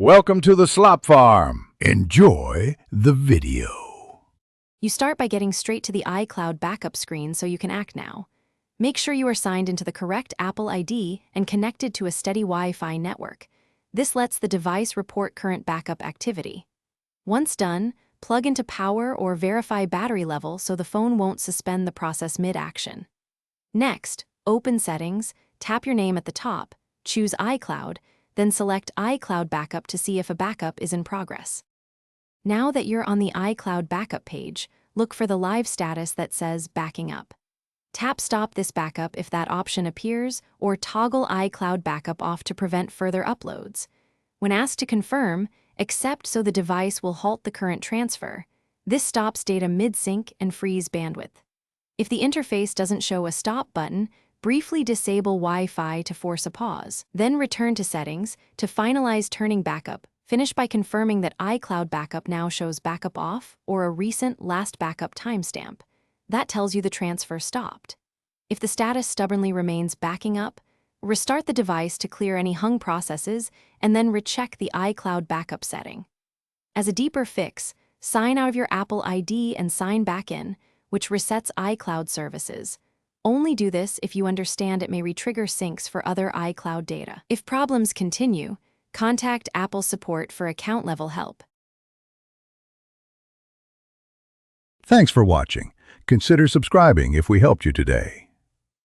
Welcome to the Slop Farm. Enjoy the video. You start by getting straight to the iCloud backup screen so you can act now. Make sure you are signed into the correct Apple ID and connected to a steady Wi-Fi network. This lets the device report current backup activity. Once done, plug into power or verify battery level so the phone won't suspend the process mid-action. Next, open Settings, tap your name at the top, choose iCloud, then select iCloud Backup to see if a backup is in progress. Now that you're on the iCloud backup page, look for the live status that says Backing Up. Tap Stop this backup if that option appears, or toggle iCloud Backup off to prevent further uploads. When asked to confirm, accept so the device will halt the current transfer. This stops data mid-sync and frees bandwidth. If the interface doesn't show a stop button, briefly disable Wi-Fi to force a pause. Then return to Settings to finalize turning backup. Finish by confirming that iCloud Backup now shows Backup Off or a recent last backup timestamp. That tells you the transfer stopped. If the status stubbornly remains backing up, restart the device to clear any hung processes and then recheck the iCloud Backup setting. As a deeper fix, sign out of your Apple ID and sign back in, which resets iCloud services. Only do this if you understand it may retrigger syncs for other iCloud data. If problems continue, contact Apple support for account-level help. Thanks for watching. Consider subscribing if we helped you today.